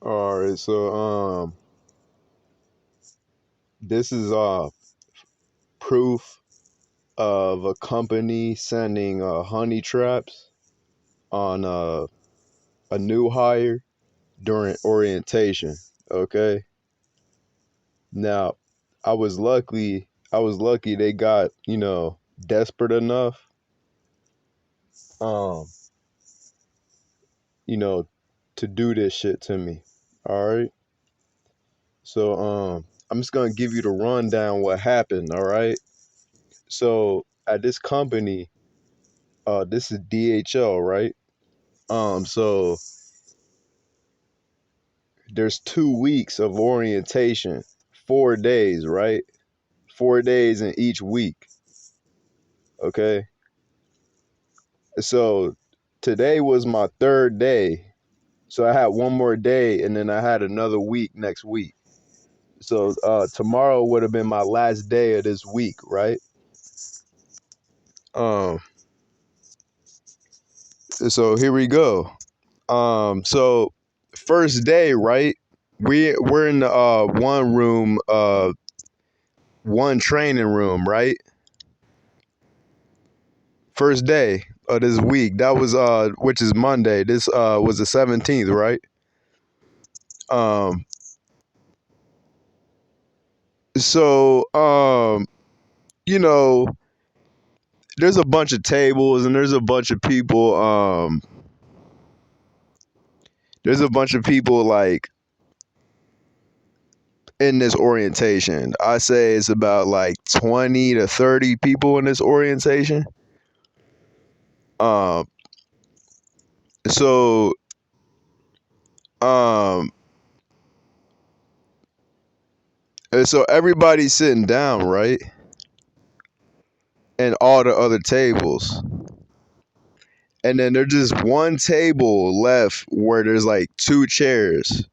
All right, so this is proof of a company sending honey traps on a new hire during orientation. Okay, now I was lucky they got desperate enough um you know to do this shit to me. All right, so I'm just gonna give you the rundown what happened. All right, so at this company. This is DHL, right? So there's 2 weeks of orientation, 4 days, right? 4 days in each week. Okay. So today was my third day. So I had one more day and then I had another week next week. So tomorrow would have been my last day of this week, right? Um, so here we go. So first day, right? We're in the one room, one training room, right? First day of this week. That was which is Monday. This was the 17th, right? Um so you know, there's a bunch of tables and there's a bunch of people like in this orientation. I say it's about like 20 to 30 people in this orientation. Um so um so everybody's sitting down, right? And all the other tables. And then there's just one table left where there's like two chairs.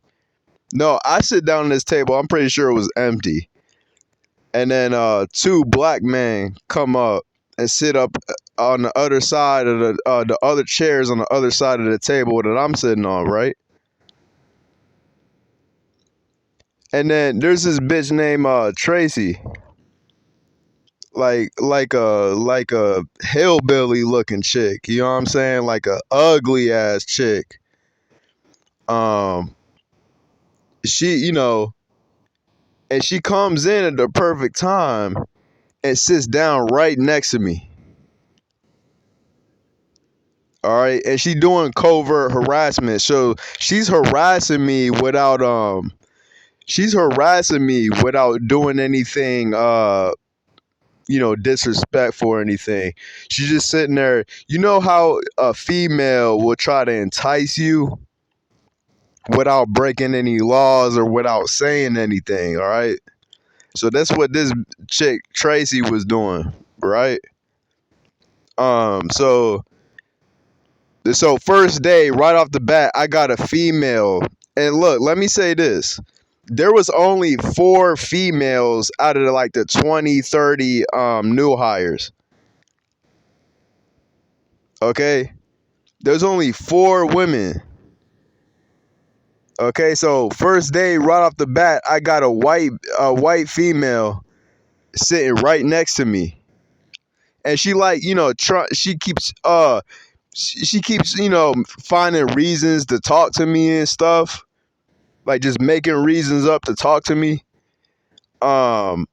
No, I sit down at this table. I'm pretty sure it was empty. And then two black men come up and sit up on the other side of the other chairs on the other side of the table that I'm sitting on, right? And then there's this bitch named Tracy, like a hillbilly looking chick. You know what I'm saying? Like a ugly ass chick. Um, she, and she comes in at the perfect time and sits down right next to me. All right, and she doing covert harassment. So she's harassing me without doing anything disrespectful or anything. She's just sitting there. You know how a female will try to entice you without breaking any laws or without saying anything, all right? So that's what this chick Tracy was doing, right? So first day, right off the bat, I got a female. And look, let me say this. There was only four females out of like the 20, 30 new hires. Okay? There's only four women. Okay, so first day, right off the bat, I got a white female sitting right next to me. And she like, she keeps finding reasons to talk to me and stuff, like just making reasons up to talk to me. Um,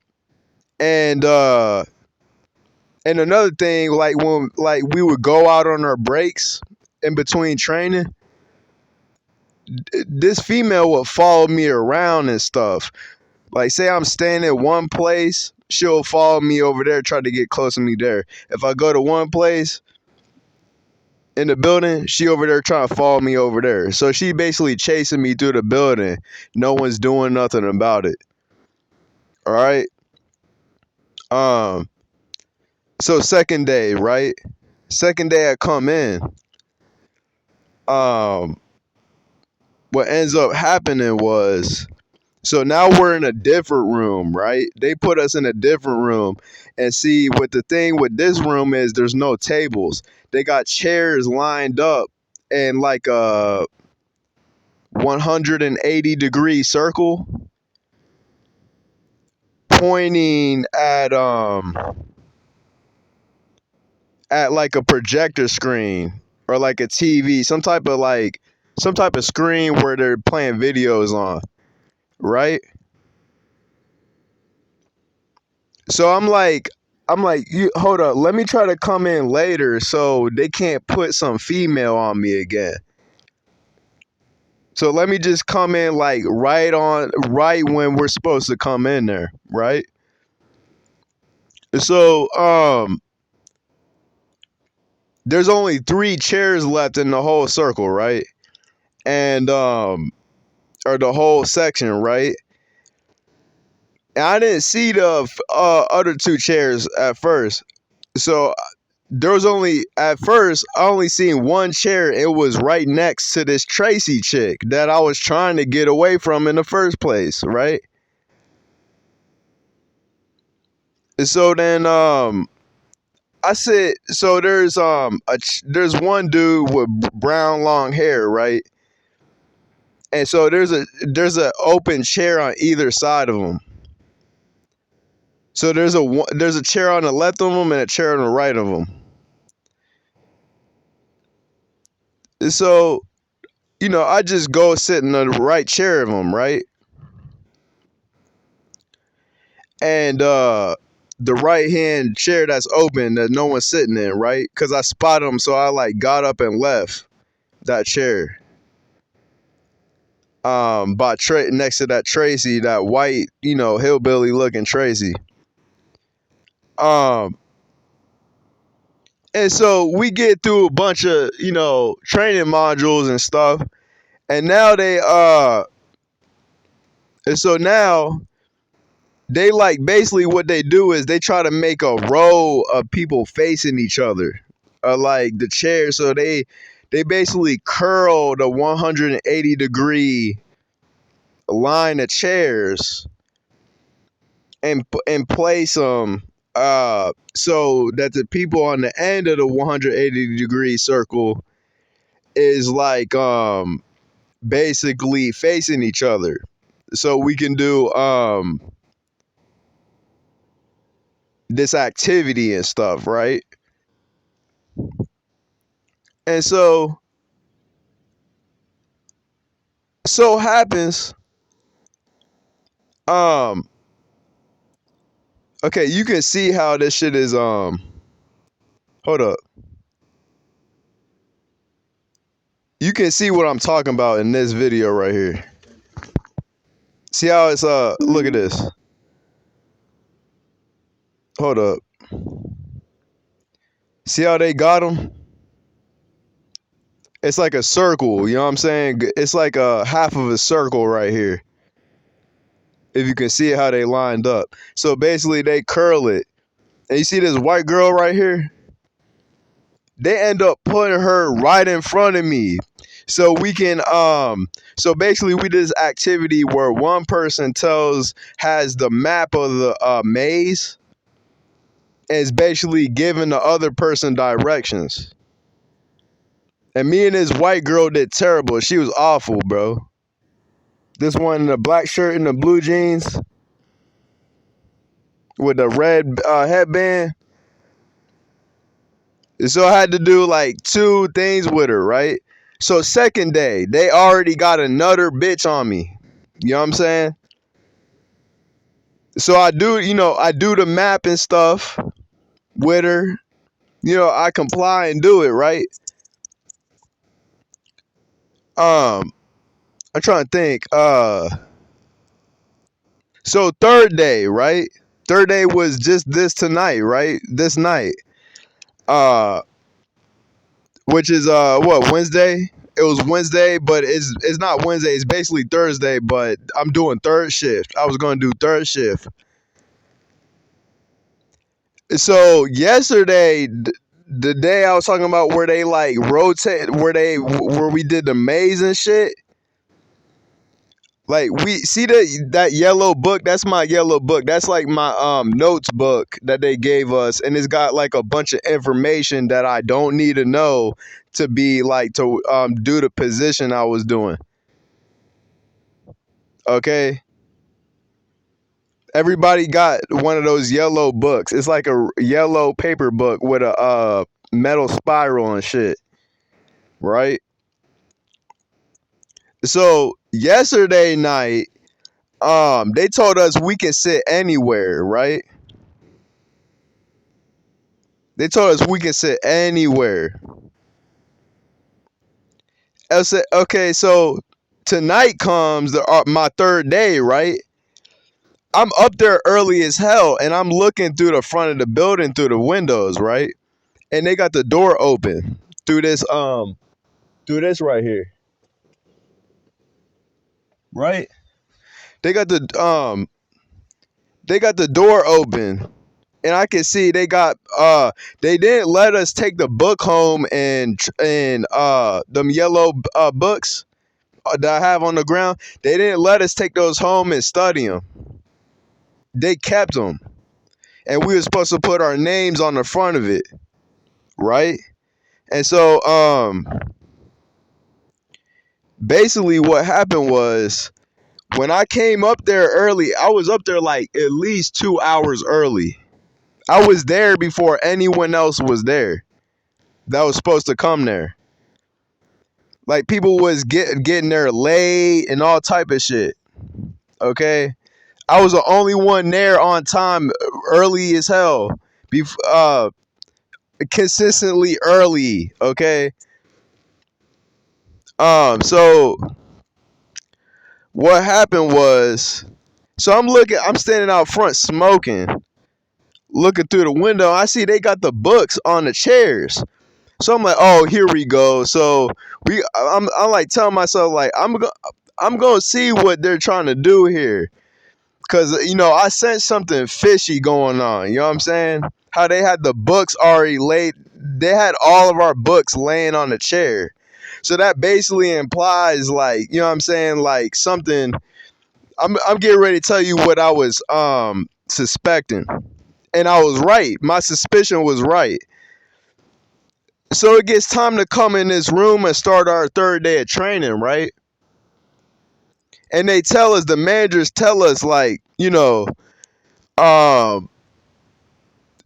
and another thing, like when like we would go out on our breaks in between training, this female would follow me around and stuff. Like say I'm staying at one place, she'll follow me over there, try to get close to me there. If I go to one place in the building, she over there trying to follow me over there. So she basically chasing me through the building. No one's doing nothing about it. All right. Um. So second day, right? Second day I come in. Um. What ends up happening was, so now we're in a different room, right? They put us in a different room, and see what the thing with this room is. There's no tables. They got chairs lined up, and like 180-degree circle pointing at like a projector screen or like a TV, some type of screen where they're playing videos on, right? So I'm like, you hold up, let me try to come in later so they can't put some female on me again. So let me just come in like right when we're supposed to come in there, right? So there's only 3 chairs left in the whole circle, right? And or the whole section, right? And I didn't see the other 2 chairs at first. So there was only at first I only seen 1 chair. It was right next to this Tracy chick that I was trying to get away from in the first place, right? So then I said, so there's one dude with brown long hair, right? And so there's a open chair on either side of him. So there's a chair on the left of him and a chair on the right of him. So I just go sit in the right chair of him, right? And the right hand chair that's open that no one's sitting in, right? Because I spotted him, so I like got up and left that chair. Next to that Tracy, that white, hillbilly looking Tracy. Um, and so we get through a bunch of, training modules and stuff. And now and so now they like basically what they do is they try to make a row of people facing each other, like the chair. So they basically curl the 180-degree line of chairs and place them so that the people on the end of the 180-degree circle is like basically facing each other, so we can do this activity and stuff, right? And so happens, um okay, you can see how this shit is hold up, you can see what I'm talking about in this video right here. See how it's look at this, hold up, see how they got them? It's like a circle, you know what I'm saying? It's like a half of a circle right here, if you can see how they lined up. So basically they curl it, and you see this white girl right here, they end up putting her right in front of me. So we can so basically we did this activity where one person has the map of the maze and is basically giving the other person directions. And me and this white girl did terrible. She was awful, bro. This one in the black shirt and the blue jeans with the red headband. So I had to do like 2 things with her, right? So second day, they already got another bitch on me. You know what I'm saying? So I do the map and stuff with her. I comply and do it, right? I'm trying to think. So third day, right? Third day was just this tonight, right? This night. Uh which is what, Wednesday? It was Wednesday, but it's not Wednesday. It's basically Thursday, but I'm doing third shift. I was going to do third shift. So yesterday, the day I was talking about where they like rotate, where we did the maze and shit. Like, we see that yellow book. That's my yellow book. That's like my notes book that they gave us, and it's got like a bunch of information that I don't need to know to be like to do the position I was doing. Okay, everybody got one of those yellow books. It's like a yellow paper book with a metal spiral and shit, right? So yesterday night, they told us we can sit anywhere, right? They told us we can sit anywhere. I said, okay, so tonight comes my third day, right? I'm up there early as hell, and I'm looking through the front of the building through the windows, right? And they got the door open through this right here, right? They got the door open, and I can see they didn't let us take the book home and them yellow books that I have on the ground. They didn't let us take those home and study them. They kept them, and we were supposed to put our names on the front of it, right? And so basically what happened was when I came up there early, I was up there like at least 2 hours early. I was there before anyone else was there that was supposed to come there. Like people was getting there late and all type of shit. Okay, I was the only one there on time, early as hell. Consistently early. Okay. So what happened was, so I'm standing out front smoking, looking through the window. I see they got the books on the chairs. So I'm like, oh, here we go. So I'm like telling myself like I'm gonna see what they're trying to do here, cause I sensed something fishy going on. You know what I'm saying? How they had the books already laid. They had all of our books laying on the chair. So that basically implies like, you know what I'm saying, like something. I'm getting ready to tell you what I was suspecting, and I was right. My suspicion was right. So it gets time to come in this room and start our third day of training, right? And the managers tell us like, um,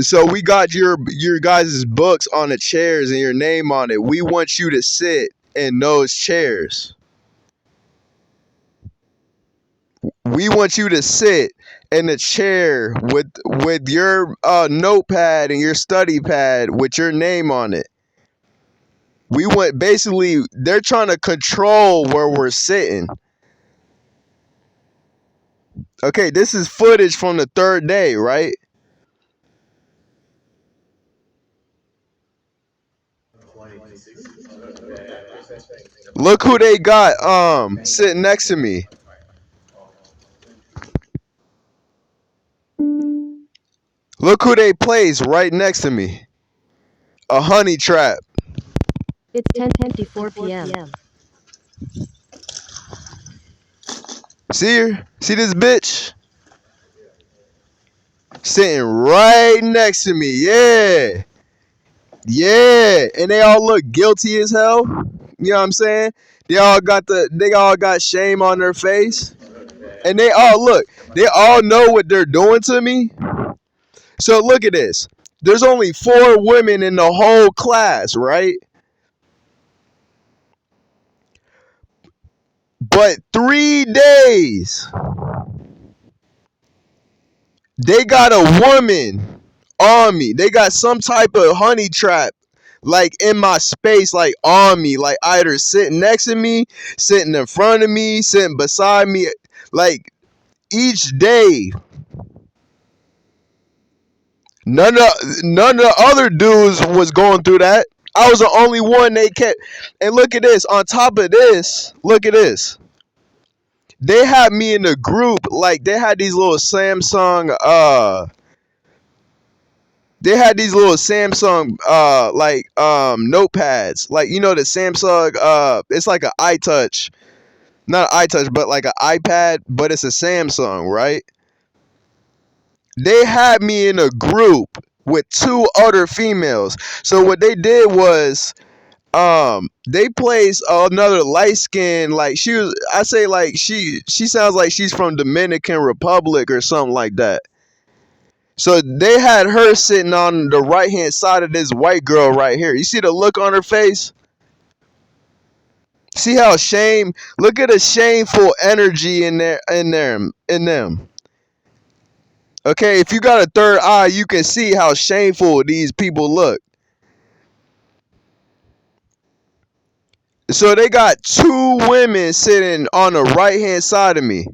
so we got your guys' books on the chairs and your name on it. We want you to sit in those chairs. We want you to sit in the chair with your notepad and your study pad with your name on it. We want basically they're trying to control where we're sitting. Okay, this is footage from the third day, right? Look who they got sitting next to me. Look who they placed right next to me. A honey trap. It's 10:54 p.m. See her? See this bitch? Sitting right next to me. Yeah. Yeah. And they all look guilty as hell. You know what I'm saying? They all got shame on their face. And they all know what they're doing to me. So look at this. There's only 4 women in the whole class, right? But 3 days, they got a woman on me. They got some type of honey trap, like in my space, like on me, like either sitting next to me, sitting in front of me, sitting beside me. Like each day, none of the other dudes was going through that. I was the only one they kept. And look at this. On top of this, look at this. They had me in a group. Like they had these little Samsung like notepads. Like the Samsung it's like an iTouch. Not an iTouch, but like an iPad, but it's a Samsung, right? They had me in a group with 2 other females. So what they did was They placed another light skin, like she was, I say like she sounds like she's from Dominican Republic or something like that. So they had her sitting on the right hand side of this white girl right here. You see the look on her face? See how shame, look at the shameful energy in them. Okay, if you got a third eye, you can see how shameful these people look. So they got two women sitting on the right hand side of me.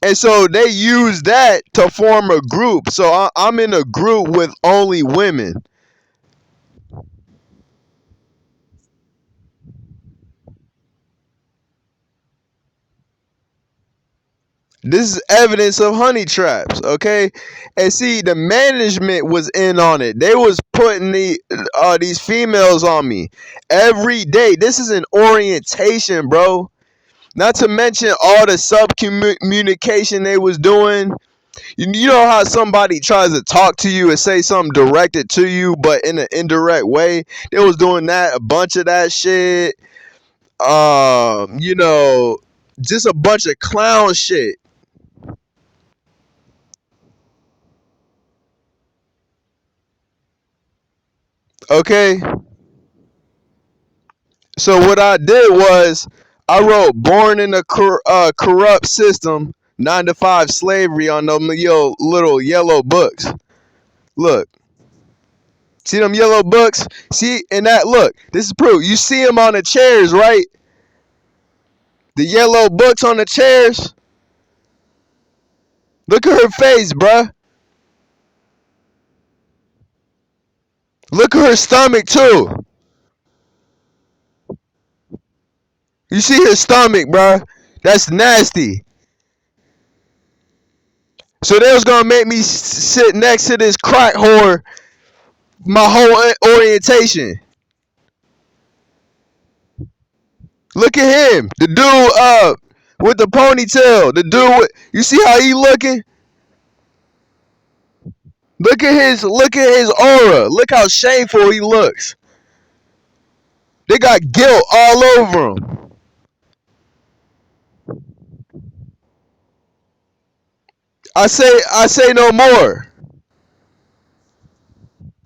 And so they use that to form a group. So I'm in a group with only women. This is evidence of honey traps, okay? And see, the management was in on it. They was putting these females on me every day. This is an orientation, bro. Not to mention all the sub communication they was doing. You know how somebody tries to talk to you and say something directed to you, but in an indirect way. They was doing that, a bunch of that shit. You know, just a bunch of clown shit. Okay, so what I did was I wrote "Born in a corrupt system, 9 to 5 slavery" on them little yellow books. Look, see them yellow books? See, and that look, this is proof. You see them on the chairs, right? The yellow books on the chairs. Look at her face, bruh. Look at her stomach too. You see her stomach, bruh? That's nasty. So they was gonna make me sit next to this crack whore my whole orientation. Look at him, the dude with the ponytail. The dude, you see how he looking? Look at his aura. Look how shameful he looks. They got guilt all over him. I say no more.